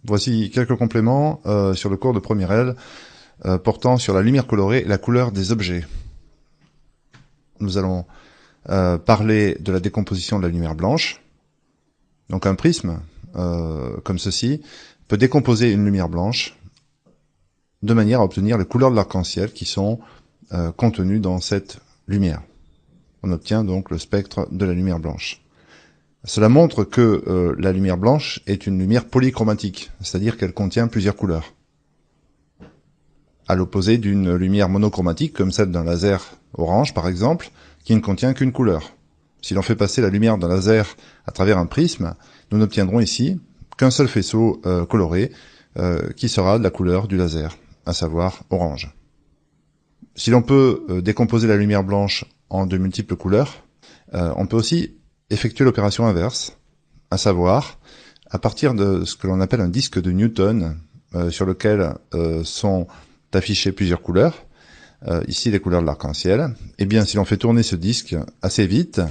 Voici quelques compléments sur le cours de première L portant sur la lumière colorée et la couleur des objets. Nous allons parler de la décomposition de la lumière blanche. Donc un prisme, comme ceci, peut décomposer une lumière blanche de manière à obtenir les couleurs de l'arc-en-ciel qui sont contenues dans cette lumière. On obtient donc le spectre de la lumière blanche. Cela montre que la lumière blanche est une lumière polychromatique, c'est-à-dire qu'elle contient plusieurs couleurs. À l'opposé d'une lumière monochromatique, comme celle d'un laser orange par exemple, qui ne contient qu'une couleur. Si l'on fait passer la lumière d'un laser à travers un prisme, nous n'obtiendrons ici qu'un seul faisceau coloré, qui sera de la couleur du laser, à savoir orange. Si l'on peut décomposer la lumière blanche en de multiples couleurs, on peut aussi effectuer l'opération inverse, à savoir, à partir de ce que l'on appelle un disque de Newton, sur lequel sont affichées plusieurs couleurs, ici les couleurs de l'arc-en-ciel, et bien si l'on fait tourner ce disque assez vite,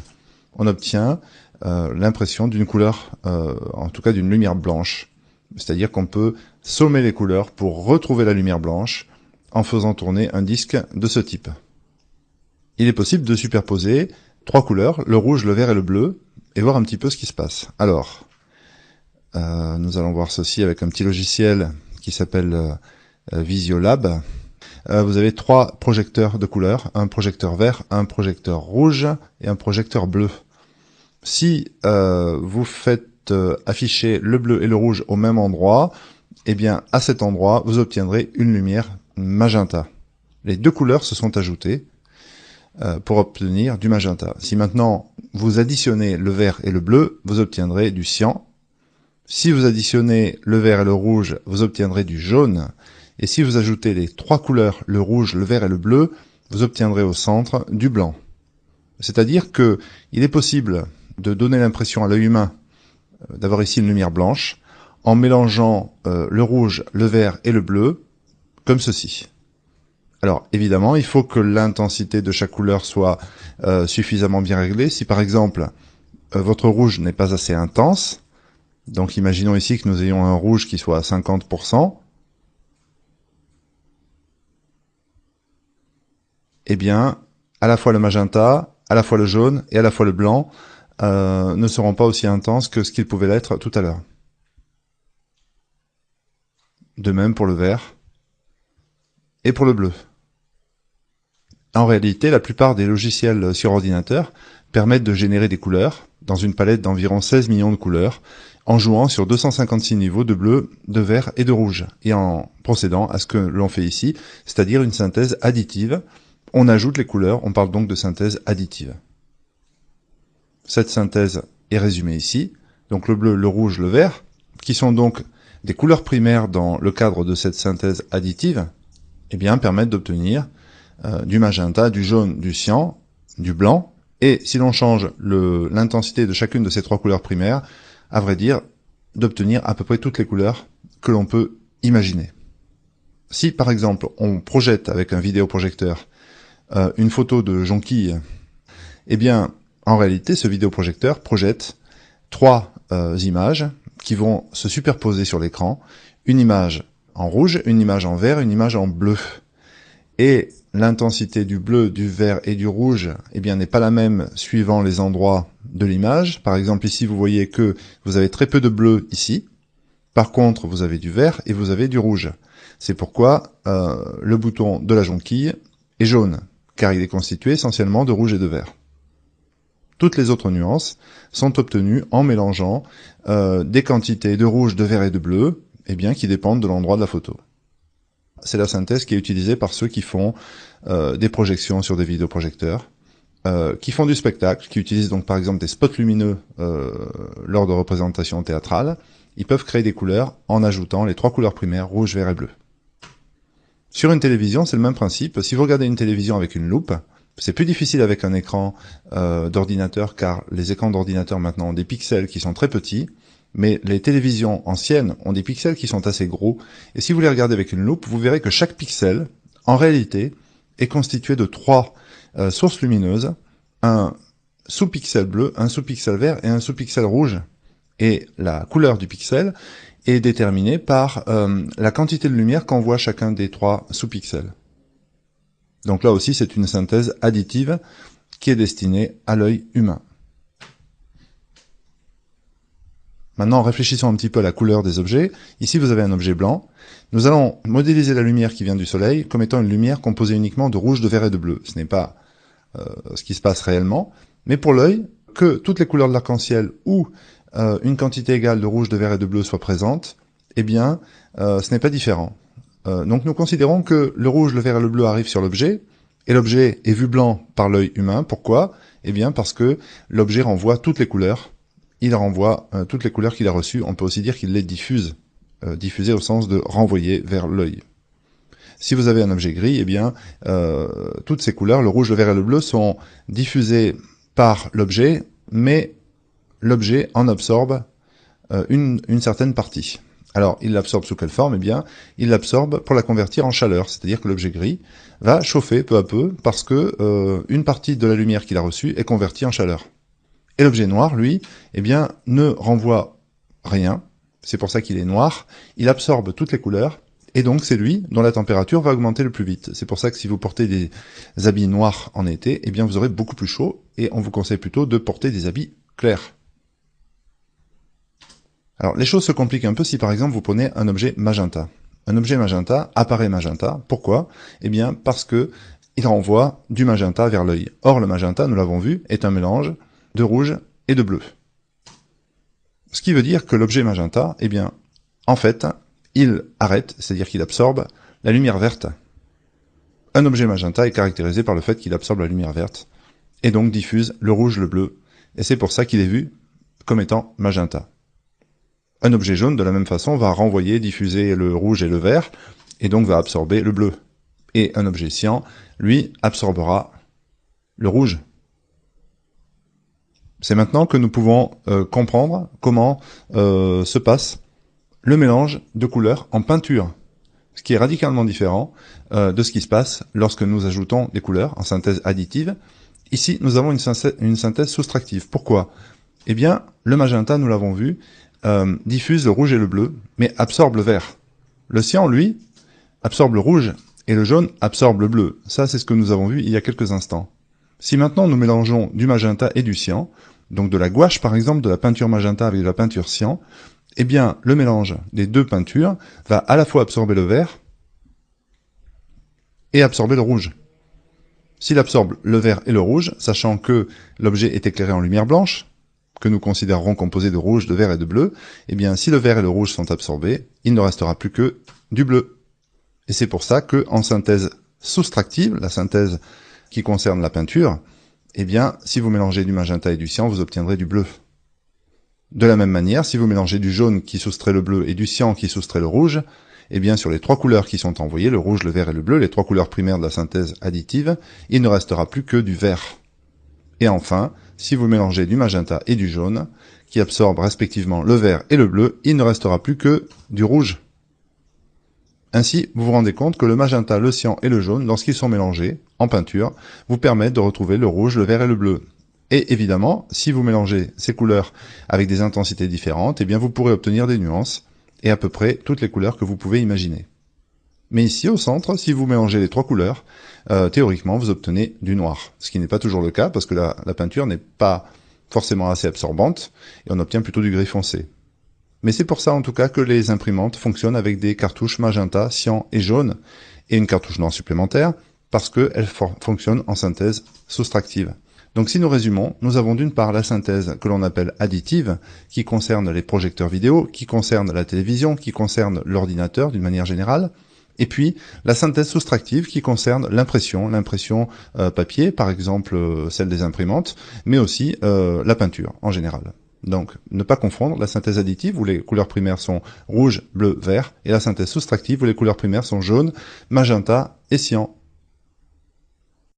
on obtient l'impression d'une couleur, en tout cas d'une lumière blanche. C'est-à-dire qu'on peut sommer les couleurs pour retrouver la lumière blanche en faisant tourner un disque de ce type. Il est possible de superposer trois couleurs, le rouge, le vert et le bleu, et voir un petit peu ce qui se passe. Alors, nous allons voir ceci avec un petit logiciel qui s'appelle Visiolab. Vous avez trois projecteurs de couleurs, un projecteur vert, un projecteur rouge et un projecteur bleu. Si vous faites afficher le bleu et le rouge au même endroit, eh bien à cet endroit vous obtiendrez une lumière magenta. Les deux couleurs se sont ajoutées pour obtenir du magenta. Si maintenant vous additionnez le vert et le bleu, vous obtiendrez du cyan. Si vous additionnez le vert et le rouge, vous obtiendrez du jaune. Et si vous ajoutez les trois couleurs, le rouge, le vert et le bleu, vous obtiendrez au centre du blanc. C'est-à-dire que il est possible de donner l'impression à l'œil humain d'avoir ici une lumière blanche en mélangeant le rouge, le vert et le bleu comme ceci. Alors évidemment, il faut que l'intensité de chaque couleur soit suffisamment bien réglée. Si par exemple votre rouge n'est pas assez intense, donc imaginons ici que nous ayons un rouge qui soit à 50%, eh bien à la fois le magenta, à la fois le jaune et à la fois le blanc ne seront pas aussi intenses que ce qu'ils pouvaient l'être tout à l'heure. De même pour le vert et pour le bleu. En réalité, la plupart des logiciels sur ordinateur permettent de générer des couleurs dans une palette d'environ 16 millions de couleurs en jouant sur 256 niveaux de bleu, de vert et de rouge et en procédant à ce que l'on fait ici, c'est-à-dire une synthèse additive. On ajoute les couleurs, on parle donc de synthèse additive. Cette synthèse est résumée ici, donc le bleu, le rouge, le vert, qui sont donc des couleurs primaires dans le cadre de cette synthèse additive, eh bien permettent d'obtenir du magenta, du jaune, du cyan, du blanc, et si l'on change l'intensité de chacune de ces trois couleurs primaires, à vrai dire, d'obtenir à peu près toutes les couleurs que l'on peut imaginer. Si par exemple on projette avec un vidéoprojecteur une photo de jonquille, eh bien en réalité ce vidéoprojecteur projette trois images qui vont se superposer sur l'écran, une image en rouge, une image en vert, une image en bleu. Et l'intensité du bleu, du vert et du rouge, eh bien, n'est pas la même suivant les endroits de l'image. Par exemple, ici, vous voyez que vous avez très peu de bleu ici. Par contre, vous avez du vert et vous avez du rouge. C'est pourquoi le bouton de la jonquille est jaune, car il est constitué essentiellement de rouge et de vert. Toutes les autres nuances sont obtenues en mélangeant des quantités de rouge, de vert et de bleu, eh bien, qui dépendent de l'endroit de la photo. C'est la synthèse qui est utilisée par ceux qui font des projections sur des vidéoprojecteurs, qui font du spectacle, qui utilisent donc par exemple des spots lumineux lors de représentations théâtrales. Ils peuvent créer des couleurs en ajoutant les trois couleurs primaires, rouge, vert et bleu. Sur une télévision, c'est le même principe. Si vous regardez une télévision avec une loupe, c'est plus difficile avec un écran d'ordinateur, car les écrans d'ordinateur maintenant ont des pixels qui sont très petits, mais les télévisions anciennes ont des pixels qui sont assez gros, et si vous les regardez avec une loupe, vous verrez que chaque pixel, en réalité, est constitué de trois sources lumineuses, un sous-pixel bleu, un sous-pixel vert et un sous-pixel rouge. Et la couleur du pixel est déterminée par la quantité de lumière qu'envoie chacun des 3 sous-pixels. Donc là aussi, c'est une synthèse additive qui est destinée à l'œil humain. Maintenant, réfléchissons un petit peu à la couleur des objets. Ici, vous avez un objet blanc. Nous allons modéliser la lumière qui vient du soleil comme étant une lumière composée uniquement de rouge, de vert et de bleu. Ce n'est pas ce qui se passe réellement, mais pour l'œil, que toutes les couleurs de l'arc-en-ciel ou une quantité égale de rouge, de vert et de bleu soient présentes, eh bien, ce n'est pas différent. Donc nous considérons que le rouge, le vert et le bleu arrivent sur l'objet, et l'objet est vu blanc par l'œil humain. Pourquoi? Eh bien parce que l'objet renvoie toutes les couleurs. Il renvoie toutes les couleurs qu'il a reçues. On peut aussi dire qu'il les diffuse. Diffuser au sens de renvoyer vers l'œil. Si vous avez un objet gris, eh bien toutes ces couleurs, le rouge, le vert et le bleu, sont diffusées par l'objet, mais l'objet en absorbe une certaine partie. Alors, il l'absorbe sous quelle forme? Eh bien, il l'absorbe pour la convertir en chaleur, c'est-à-dire que l'objet gris va chauffer peu à peu parce que une partie de la lumière qu'il a reçue est convertie en chaleur. Et l'objet noir, lui, eh bien, ne renvoie rien, c'est pour ça qu'il est noir, il absorbe toutes les couleurs, et donc c'est lui dont la température va augmenter le plus vite. C'est pour ça que si vous portez des habits noirs en été, eh bien vous aurez beaucoup plus chaud, et on vous conseille plutôt de porter des habits clairs. Alors, les choses se compliquent un peu si par exemple vous prenez un objet magenta. Un objet magenta apparaît magenta. Pourquoi? Eh bien parce que il renvoie du magenta vers l'œil. Or, le magenta, nous l'avons vu, est un mélange de rouge et de bleu. Ce qui veut dire que l'objet magenta, eh bien, en fait, il arrête, c'est-à-dire qu'il absorbe la lumière verte. Un objet magenta est caractérisé par le fait qu'il absorbe la lumière verte, et donc diffuse le rouge, le bleu, et c'est pour ça qu'il est vu comme étant magenta. Un objet jaune, de la même façon, va renvoyer, diffuser le rouge et le vert, et donc va absorber le bleu. Et un objet cyan, lui, absorbera le rouge. C'est maintenant que nous pouvons comprendre comment se passe le mélange de couleurs en peinture, ce qui est radicalement différent de ce qui se passe lorsque nous ajoutons des couleurs en synthèse additive. Ici, nous avons une synthèse soustractive. Pourquoi? Eh bien, le magenta, nous l'avons vu, diffuse le rouge et le bleu, mais absorbe le vert. Le cyan, lui, absorbe le rouge, et le jaune absorbe le bleu. Ça, c'est ce que nous avons vu il y a quelques instants. Si maintenant nous mélangeons du magenta et du cyan, donc de la gouache par exemple, de la peinture magenta avec de la peinture cyan, eh bien, le mélange des deux peintures va à la fois absorber le vert et absorber le rouge. S'il absorbe le vert et le rouge, sachant que l'objet est éclairé en lumière blanche, que nous considérerons composé de rouge, de vert et de bleu, eh bien, si le vert et le rouge sont absorbés, il ne restera plus que du bleu. Et c'est pour ça que, en synthèse soustractive, la synthèse qui concerne la peinture, eh bien, si vous mélangez du magenta et du cyan, vous obtiendrez du bleu. De la même manière, si vous mélangez du jaune qui soustrait le bleu et du cyan qui soustrait le rouge, eh bien, sur les 3 couleurs qui sont envoyées, le rouge, le vert et le bleu, les 3 couleurs primaires de la synthèse additive, il ne restera plus que du vert. Et enfin, si vous mélangez du magenta et du jaune, qui absorbent respectivement le vert et le bleu, il ne restera plus que du rouge. Ainsi, vous vous rendez compte que le magenta, le cyan et le jaune, lorsqu'ils sont mélangés en peinture, vous permettent de retrouver le rouge, le vert et le bleu. Et évidemment, si vous mélangez ces couleurs avec des intensités différentes, eh bien vous pourrez obtenir des nuances, et à peu près toutes les couleurs que vous pouvez imaginer. Mais ici, au centre, si vous mélangez les 3 couleurs, théoriquement, vous obtenez du noir. Ce qui n'est pas toujours le cas, parce que la peinture n'est pas forcément assez absorbante, et on obtient plutôt du gris foncé. Mais c'est pour ça, en tout cas, que les imprimantes fonctionnent avec des cartouches magenta, cyan et jaune, et une cartouche noire supplémentaire, parce qu'elles fonctionnent en synthèse soustractive. Donc si nous résumons, nous avons d'une part la synthèse que l'on appelle additive, qui concerne les projecteurs vidéo, qui concerne la télévision, qui concerne l'ordinateur d'une manière générale, et puis la synthèse soustractive qui concerne l'impression papier, par exemple celle des imprimantes, mais aussi la peinture en général. Donc ne pas confondre la synthèse additive où les couleurs primaires sont rouge, bleu, vert, et la synthèse soustractive où les couleurs primaires sont jaune, magenta et cyan.